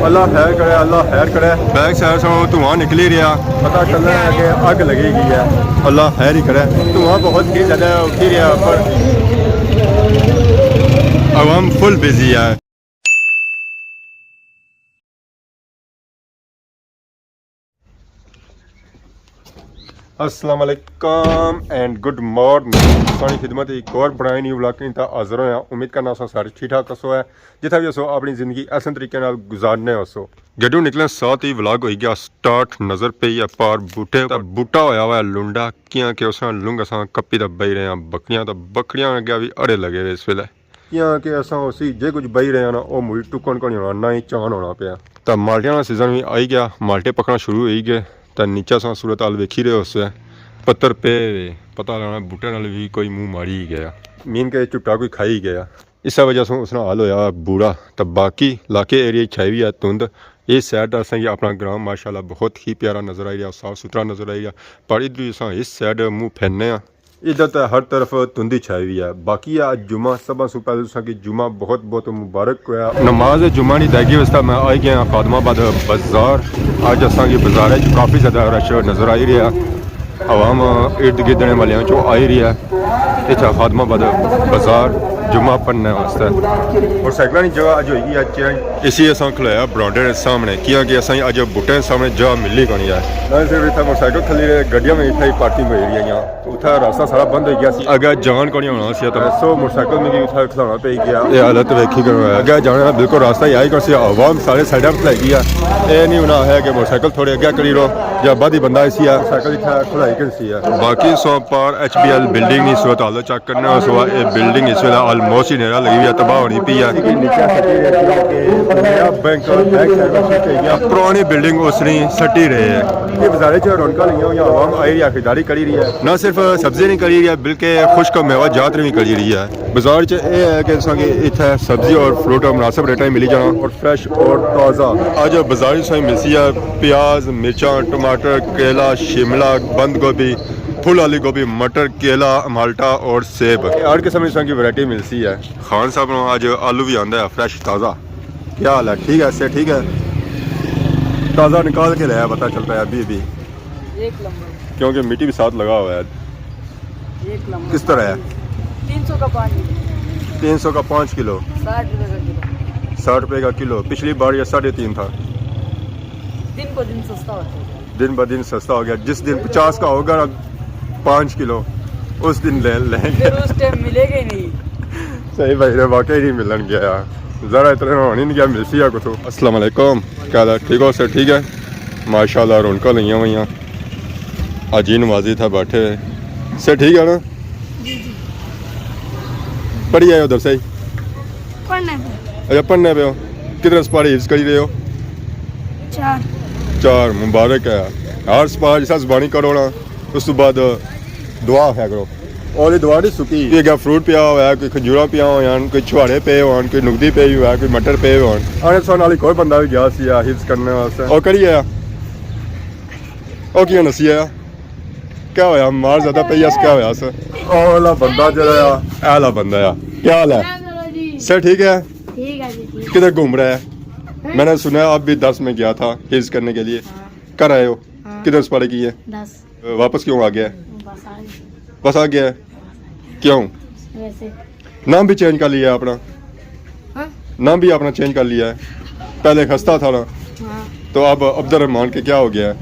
अल्लाह खैर करे, अल्लाह खैर करे। बैक साइड से धुआं निकल ही रहा, पता चल रहा है कि अग लगेगी है। अल्लाह खैर ही करे। धुआं बहुत ही ज़्यादा उठ ही रहा पर आवाम फुल बिजी है। अस्सलाम वालेकुम एंड गुड मॉर्निंग। सारी खिदमत एक और बनाई नहीं व्लॉग नहीं हाज़र होया। उम्मीद करना सारे ठीक ठाक हसो है, जितना भी हसो अपनी ज़िंदगी आसान तरीके नाल गुजारने हसो। जदों निकले साथ ही व्लॉग हो गया स्टार्ट। नज़र पई है पार बूटे बूटा होया हुआ है लुंडा कियां कि उस लुंग असां कप्पी दा बही रहे हैं। बकरियां तो बकरियां अगे भी अड़े लगे हुए इस वेले कियां कि असां उसी जे कुछ बही रहे हैं ना वो मुड़ी टुकन को नहीं होना, ना ही चान होना पाया। तो माल्टियां का सीजन भी आई गया, माल्टे पकना शुरू हो ही गए। तो नीचा असां सूरत हाल वेखी रहे उस पत्थर पे पता लगना बूटे नाल भी कोई मुँह मारी ही गया, मीन के झुट्टा कोई खाई गया। इस वजह से उसने हाल होया बूढ़ा। तो बाकी इलाके एरिया छाई हुई है धुंध। इस साइड असें अपना ग्राम माशाल्लाह बहुत ही प्यारा नज़र आई रहा, साफ सुथरा नज़र आई रहा। पर इधर अस इस साइड मुँह फेरने इधर तो हर तरफ धुंधी छाई हुई है। बाकी अज जुम्मा सब सु पहले कि जुम्मा बहुत बहुत मुबारक होया। नमाज जुम्मा की अदायगी वास्ते मैं आई गया फातिमाबाद बाजार। अज असा बाजार काफ़ी ज़्यादा रश नज़र आई रहा, आवाम इर्द गिर्द वाले चो आई रही है। इतना फातिमाबाद बाजार जुम्मा पढ़ने वास्ते और साइकिलों की जगह अज होगी अज इसी असा खलोया ब्रांडे के सामने क्योंकि असा अज बूटे के सामने जगह मिली कोनी है। ना सिर्फ इतना मोटरसाइकिल खली रहे, गड्डियां में इतना ही पार्किंग हो रही है। उतना रास्ता सारा बंद हो गया। अगर जान को नहीं होना सी तो सो मोटरसाइकिल में भी उतना खिलाना पे गया। ये हालत वेखी कर अगर जाना बिल्कुल रास्ता ही आई कर आवाम सारे साइड पर लाई गया। ये नहीं होना है कि मोटरसाइकिल थोड़े अगे करी रो या बद ही बंदा इसी है साइकिल इतना खुलाई कर सी है। बाकी सौ पार HBL बिल्डिंग नहीं सूरत हाल चेक करना सो ये बिल्डिंग इस वे ऑलमोस्ट ही नेरा लगी हुई है, तबाह होनी पी है। पुरानी बिल्डिंग उसने सटी रहे है। ये बाजारे च रौनक लगी हुई, आवाम आई रही है, खरीदारी करी रही है। ना सिर्फ सब्जी नहीं करी रही है बल्कि खुश्क मेवा जात भी करी रही है। बाजार च ये है कि इतना सब्जी और फ्रूट मुनासिब रेटा मिली जाना और फ्रेश और ताज़ा। अज बाजार च मिलती है प्याज, मिर्चा, टमाटर, केला, शिमला, बंद गोभी, फुल वाली गोभी, मटर, केला, माल्टा और सेब। हर किस्म की वैरायटी मिलती है। खान साहब ने आज आलू भी आंदा है फ्रेश ताज़ा। क्या हाल है? ठीक है, इससे ठीक है, ताज़ा निकाल के लाया, पता चल रहा है अभी भी एक नंबर, क्योंकि मिट्टी भी साथ लगा हुआ है। एक नंबर। किस तरह है? 300 का पानी, 300 का 5 किलो, 60 रुपये का किलो। 60 रुपये का किलो। पिछली बार ये 3.5 था। दिन ब दिन सस्ता होता है, दिन ब दिन सस्ता हो गया। जिस दिन 50 का होगा ना 5 किलो उस दिन ले लेंगे। फिर उस टाइम मिलेगा ही नहीं। सही भाई रे, वाकई नहीं मिलन गया, ज़रा इतना होनी नहीं गया मिलसी है कुछ। अस्सलाम वालेकुम, क्या हाल है? ठीक हो सर? ठीक है माशाल्लाह, रौनक लगी हुई हैं। अजी नवाजी था बैठे हुए सर, ठीक है ना? पढ़ी आए उधर से ही? पढ़ने पे। अच्छा पढ़ने पे हो, कितने सपारे हिफ्ज़ करी रहे हो? 4 मुबारक है। हर सपार जैसा ज़बानी करो ना उस तो बाद दुआ है करो। और ये दुआ नहीं सुकी, ये क्या फ्रूट पिया हुआ है, कोई खजूरा पिया हुआ, कोई छुहारे पे हो, कोई नुकदी पे हुआ है, कोई मटर पे हो। आने सो नाल कोई बंदा भी गया सी हिफ्ज़ करने वास्ते और करी आया और क्यों नसी आया? क्या होया? मार ज़्यादा पई अस क्या होया? ओला बंदा जरा आला बंदा आ। क्या हाल है सर? ठीक है, ठीक है जी, ठीक। किधर घूम रहा है? मैंने सुना आप भी 10 में गया था हिफ्ज़ करने के लिए। कर आए हो? किधर सपारे की है? 10 वापस क्यों आ गया? बस आ गई। बस आ गया है? क्यों? वैसे नाम भी चेंज कर लिया है अपना? हाँ? नाम भी अपना चेंज कर लिया है? पहले खस्ता था ना, हाँ, तो अब अब्दुर्रहमान के क्या हो गया है?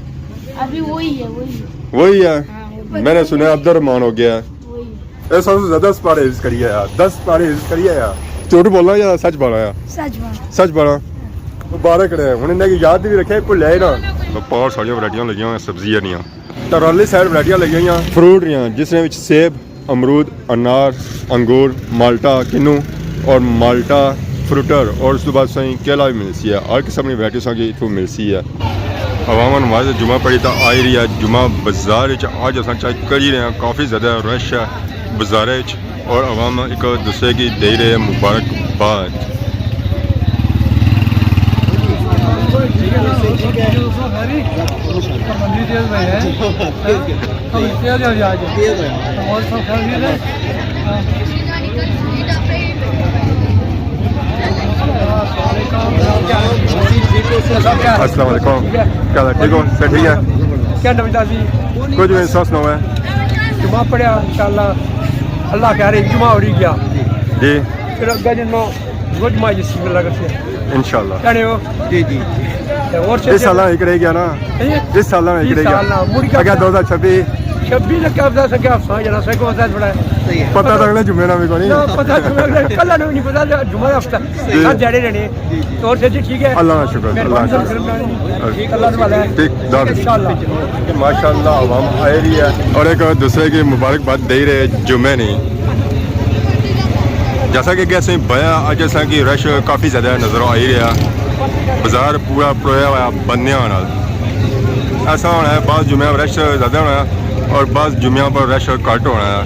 अभी वही है, वही है। वही है? हाँ, वही मैंने सुना है अब्दुर्रहमान हो गया है। है। ऐसा सबसे ज़्यादा सपारे हिफ्ज़ करिए यार, 10 सपारे हिफ्ज़ करिए यार। झूठ बोलना या सच बोलना यार? सच बात। सच बोलना। मुबारक रहे, हूँ इन्हें याद भी रखे कोई ले ना। बहुत सारिया वैरायटियां लगी हुई सब्जियां दियाँ, तरली साइड वैरायटियां लगी हुई फ्रूट दियाँ, जिसने सेब, अमरूद, अनार, अंगूर, माल्टा, किन्नू और माल्टा फ्रूटर और उस बाद सही केला भी मिलती है। हर किस्म की वैरायटी की इतों मिलती है। अवाम नमाज जुमा पढ़ी तो आई रही है। जुमा बाजार अज अस चेक कर ही रहे हैं, काफ़ी ज़्यादा रश है बाजार और अवाम एक दूसरे की दे रहे हैं मुबारकबाद। अस्सलाम वालेकुम, क्या हाल है? ठीक हो? सर ठीक है? क्या नवीता जी कुछ भी एहसास ना हुआ है जुमा पढ़िया इंशाल्लाह अल्लाह कह रहे जुमा हो रही गया जी, फिर अग्गा जिन्नो रोज माँ जिस मिला करते इंशाल्लाह। कहने हो जी जी और इस साल एक रह गया ना, इस साल में एक रह गया अगर 2026 छब्बीस क्या बता सके आप समझ ना सको बता बड़ा सही है पता तो अगले जुम्मे ना भी कोनी। ना पता कल नहीं पता जुमा हफ्ता साथ जाड़े रहने तो और जी ठीक है अल्लाह का शुक्र, अल्लाह का शुक्र। अल्लाह वाला है ठीक, इंशाल्लाह माशाल्लाह आवाम आ रही है और एक दूसरे की मुबारकबाद दे रहे जुम्मे नहीं। जैसा कि कैसे बया अज असा कि रश काफ़ी ज़्यादा नज़र आ ही रहा, बाजार पूरा भरोया हुआ बंदियां नाल। ऐसा होना है बाद जुम्मे रश ज़्यादा होना है और बाद जुम्मे पर रश घट होना है।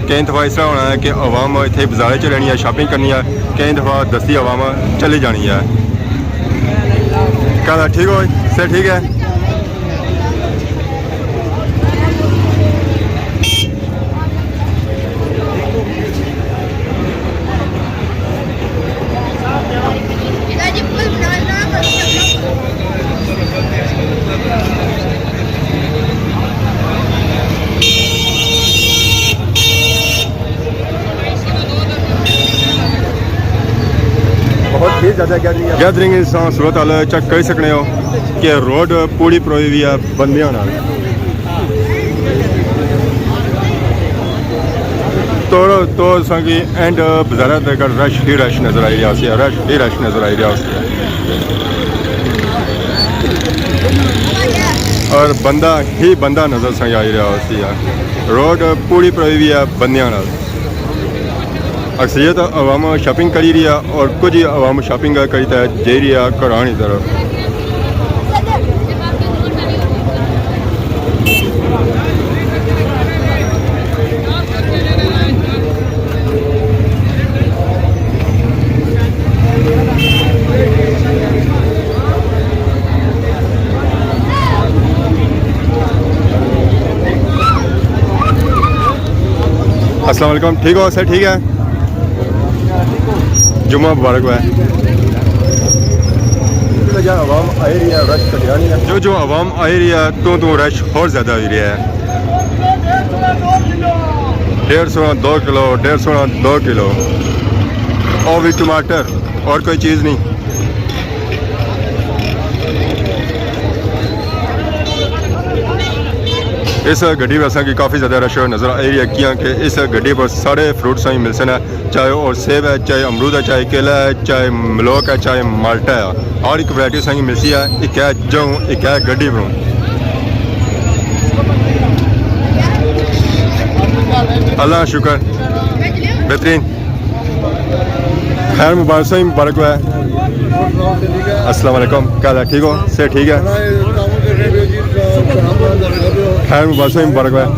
कई दफ़ा इस तरह होना है कि अवाम इतने बाजार च रहनी है, शॉपिंग करनी है, कई दफ़ा दस्ती अवाम चली जानी है। क्या ठीक हो? सर ठीक है? बहुत ही ज़्यादा गैदरिंग इस सूरत हाल चेक कर सकते हो कि रोड पूरी परोई हुई है बंदियां नाल। तो असांखे एंड बाज़ार तक रश ही रश नज़र आई रहा सी, रश ही रश नज़र आई रहा सी और बंदा ही बंदा नज़र असांखे आई रहा सी। रोड पूरी परोई हुई है बंदियां नाल। अक्सरियत अवाम शॉपिंग करी रही है और कुछ अवाम शॉपिंग करी था जे रही है घरां की तरफ। अस्सलाम वालेकुम, ठीक हो सर? ठीक है, जुम्मा मुबारक हुआ है। आवाम आ रही है, रश जो आवाम आ रही है तो रश और ज़्यादा हो रहा है। 150 2 किलो, 150 2 किलो और भी टमाटर और कोई चीज़ नहीं। इस गड्डी में असांखे काफ़ी ज़्यादा रश नज़र आ रही है कि इस गड्डी पर सारे फ्रूट्स ही मिलते हैं, चाहे और सेब है, चाहे अमरूद है, चाहे केला है, चाहे मलोक है, चाहे माल्टा है। हर एक वैरायटी असांखे मिलती है। एक है जऊँ, एक है गड्डी पर। अल्लाह का शुक्र, बेहतरीन। खैर मुबारक से मुबारक हुआ है। अस्सलाम वालेकुम, क्या हाल है? ठीक हो? से ठीक है? खैर मुबारक से मुबारक हुआ है।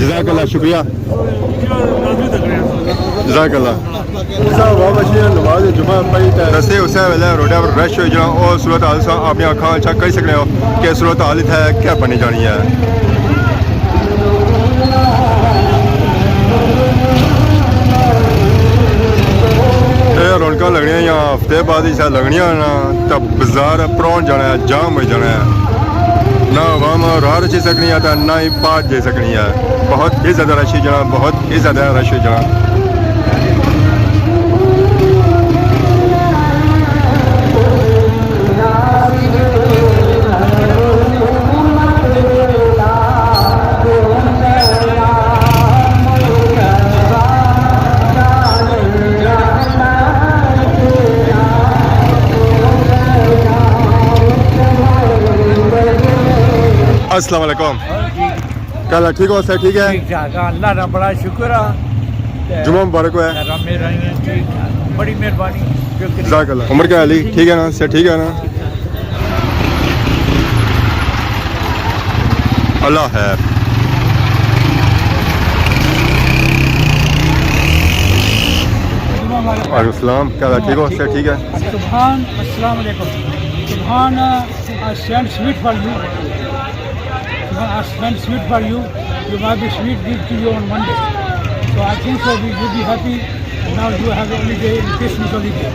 जज़ाकल्लाह, शुक्रिया, जज़ाकल्लाह। नमाज जुमा पढ़ी रस्ते उस वेले रोडा पर रश हो जाना और सूरत हाल से अपनी अखा चेक कर सकते हो कि सूरत हालत है क्या बनी जानी है। रौनक लगनिया या हफ्ते बाद ही लगनिया ना तो बाजार परोन जाना है, जाम हो जाना है। ना अवाम राह रची सकनी है तो ना ही पार जा सकनी है। बहुत ही ज़्यादा रश जाना, बहुत ही ज़्यादा रश जाना। अस्सलाम वालेकुम, क्या हाल है? ठीक हो सर? ठीक है, अल्लाह का बड़ा शुक्र है। जुम्मा मुबारक हुआ है। बड़ी मेहरबानी। जज़ाकल्लाह। उम्र क्या अली? ठीक है ना सर? ठीक है ना? अल्लाह है। वालेकुम, क्या हाल है? ठीक हो सर? ठीक है। सुभान, अस्सलाम वालेकुम। सुभान, send sweet for you. Send sweet for you. You might be sweet gift to you on Monday. So I think so we would be happy. Now you have only day, Christmas holiday.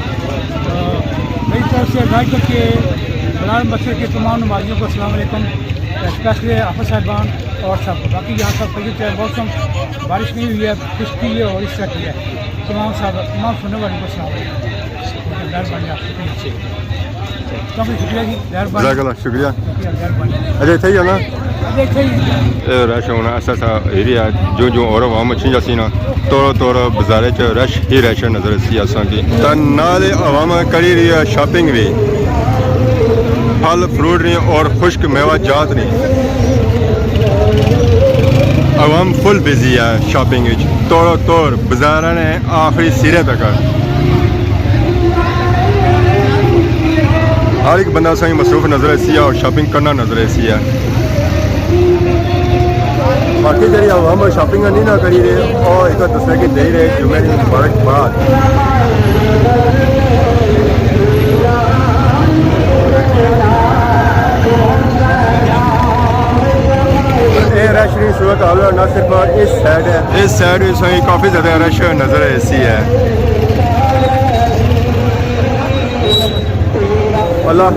मेरी तरफ से राज्य के बिलाल मस्जिद के तमाम नमाजियों को अस्सलाम वालेकुम, स्पेशली हाफिज़ साहिबान और सब बाकी यहाँ सब खरीद है। मौसम बारिश नहीं हुई है, खुश्की है और इस तरह की है। तमाम सुनने वालों को अस्सलाम वालेकुम। मेहरबानी आपकी से काफ़ी शुक्रिया जी, मेहरबानी जज़ाकल्लाह शुक्रिया मेहरबानी। अजय थे ना देखिए रश होना ऐसा सा एरिया जो जो और आवाम अच्छी जैसी ना तौर बाजार च रश ही रश नजर सी असां की तो नाले आवाम करी रही है शॉपिंग भी फल फ्रूट नहीं और खुश्क मेवा जात नहीं आवाम फुल बिजी है शॉपिंग तौर बाजार ने आखिरी सिरे तक हर एक बंदा सही मसरूफ नजर सी है और शॉपिंग करना नजर सी है बाकी जी आवाम शॉपिंग नहीं ना करी रहे और एक दूसरे की दे रहे जुमे की मुबारकबाद ये रश नहीं सूरत हाल ना सिर्फ इस साइड है इस साइड सही काफ़ी ज़्यादा रश नजर ऐसी है अल्लाह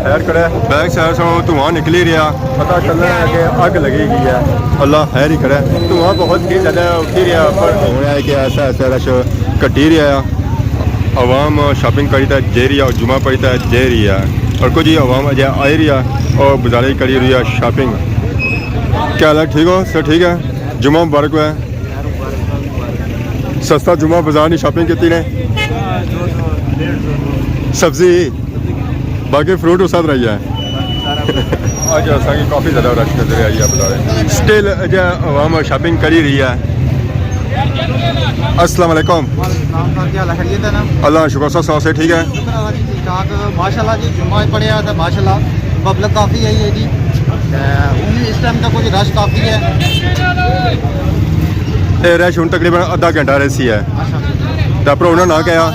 खैर करे बैग साइड से धुआं निकली रहा पता चल रहा है कि अग लगेगी है अल्लाह खैर ही करे धुआं बहुत ही ज़्यादा उठी रहा पर हो रहा है कि ऐसा रश कटी रहा आवाम शॉपिंग करी था जे रही है और जुमा पड़ी था जे रही है और कुछ ही आवाम अजय आई रही है और बाजारी करी रही है शॉपिंग क्या हाल है ठीक हो सर ठीक है जुमा मुबारक है सस्ता जुमा बाजार नहीं शॉपिंग की ने सब्जी बाकी फ्रूट उस साथ रही है आज असांखे काफ़ी ज़्यादा रश नजर आई है बाजार स्टिल अजय आवाम शॉपिंग करी रही है अस्सलाम वालेकुम अल्लाह शुक्र साहब से ठीक है माशाल्लाह जी जुम्मा पढ़िया था माशाल्लाह पब्लिक काफ़ी आई है जी इस टाइम तक कुछ रश काफ़ी है रश हूँ तकरीबन अद्धा घंटा रही है तो पर उन्होंने ना कहा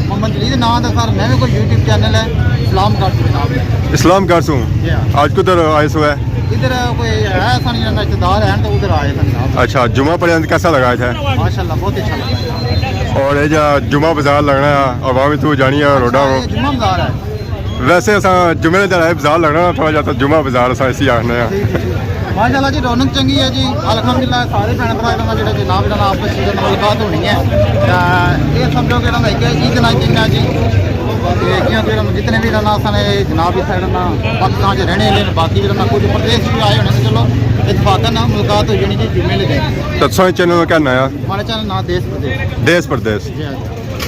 मोहम्मद जलील नाम था सर मैं भी कोई यूट्यूब चैनल है इस्लाम कार्ड जनाब इस्लाम कर सूँ आज किधर आए सो है इधर कोई है सन रिश्तेदार हैं तो उधर आए थे जनाब अच्छा जुमा पढ़िया कैसा लगा था माशाल्लाह बहुत अच्छा लगा और ये जो जुमा बाजार लगना है आवाम तू जानी है रोडा ये जुम्मा बाजार है वैसे असा जुमे दिन बाजार लगना थोड़ा ज्यादा जुमा बाजार असा इसी आखने माशाल्लाह जी रौनक चंगी है जी अलहमदुलिल्लाह सारे भैन भरा जो जनाब जनाब आपस में मुलाकात होनी है ये सब लोग ईद ना चाहिए जी जितने भी रहना असां जनाब इस साइड ना पाकिस्तान च रहने वाले बाकी भी रहना कुछ प्रदेश भी आए होने चलो इतफाकन मुलाकात हो जानी जी जुम्मे ले तो चैनल का नया हमारे चैनल ना देश प्रदेश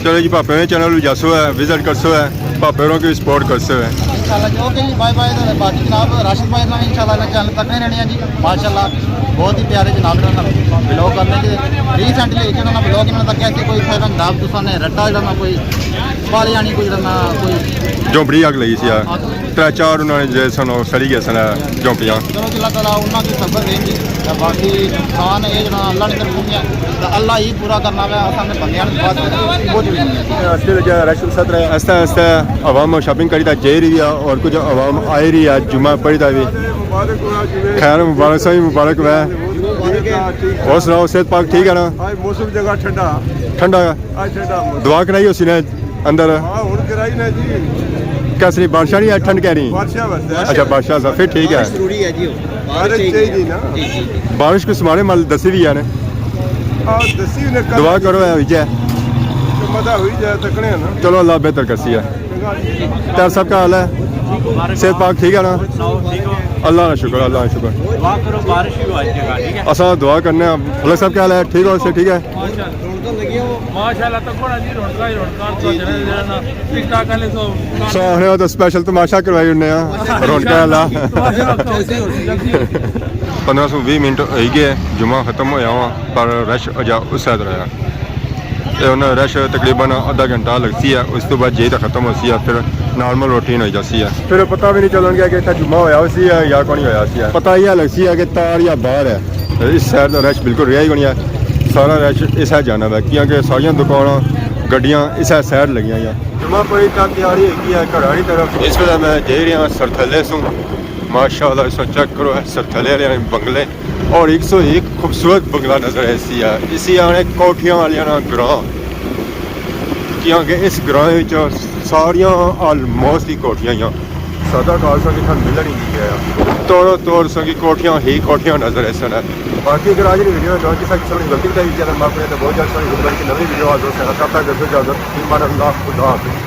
चलो जी पापे ने चैनल जासो है विजिट कर सो है पापे की सपोर्ट कर सो है इंशाल्लाह जी ओके जी बाय बाय बाकी जनाब राशिद भाई ना इंशाल्लाह चैनल तक नहीं रहने जी माशाल्लाह बहुत ही प्यारे जनाब ब्लॉग करने के रिसेंटली जो ब्लॉग इन्होंने तक ऐसे कोई जनाब तुसाने रट्टा जो कोई पाली आनी कोई कोई झोंपड़ी अग लगी सी त्रै चार उन्होंने जे सन सड़ी गए सन झोंपड़ियाँ चलो अल्लाह ताला उन्होंने की सबर देंगी बाकी इंसान ये जो अल्लाह ने तरफ है तो अल्लाह ही पूरा करना है सामने बंदे बहुत आस्ता आस्ता आवाम शॉपिंग करी था जे रही है और कुछ आवाम आई रही है जुमा पढ़ी था भी खैर मुबारक सही मुबारक है और सुनाओ सेहत पाक ठीक है ना मौसम जगह ठंडा ठंडा दुआ कराई उसी ने अंदर कैसी बारिशा नहीं है ठंड कह रही अच्छा बारिशा सा फिर ठीक है बारिश को समाने मल दसी भी है ने दुआ करो है विजय चलो अल्लाह बेहतर कसी है तेरा सब का हाल है सेहत पाक ठीक है ना अल्लाह का शुक्र असा दुआ करने भला सब क्या हाल है ठीक हो से ठीक है तो स्पेशल तमाशा करवाई उन्हें रौनक वाला 15-20 मिनट हो गए जुमा खत्म होया हुआ पर रश अजा उस साइड रहा उन्हें रश तकरीबन आधा घंटा लगती है उस तो बाद जे तो खत्म होती है फिर नॉर्मल रूटीन हो जाती है फिर पता भी नहीं चलन गया कि इतना जुम्मा होया उसी है या कौन होया सी है पता यह लगती है कि तार या बाहर है इस साइड का रश बिल्कुल रहा ही नहीं है सारा रश इस साइड जाना है क्योंकि सारिया दुकान गड्डियाँ इस साइड लगी हुई जुम्मा पड़ी तक तैयारी है घरानी तरफ इस वे मैं जे रहा सरथले सू माशाल्लाह इसको चेक करो ऐसा थले वाले बंगले और 101 खूबसूरत बंगला नजर ऐसी है इसी आने कोठियां वाले ना ग्रां क्योंकि इस ग्रां विच सारियां ऑलमोस्ट ही कोठियां ही सादा खालसा की थानू मिलन ही नहीं गया तोड़ो तोड़ सकी कोठियां ही कोठियां नजर ऐसा है बाकी अगर आज की वीडियो में किसी किस्म की गलती बताई चैनल माफ करें तो बहुत ज़्यादा नवी वीडियो आज दोस्तों कब तक इजाज़त ईमान अल्लाह खुदा हाफिज़।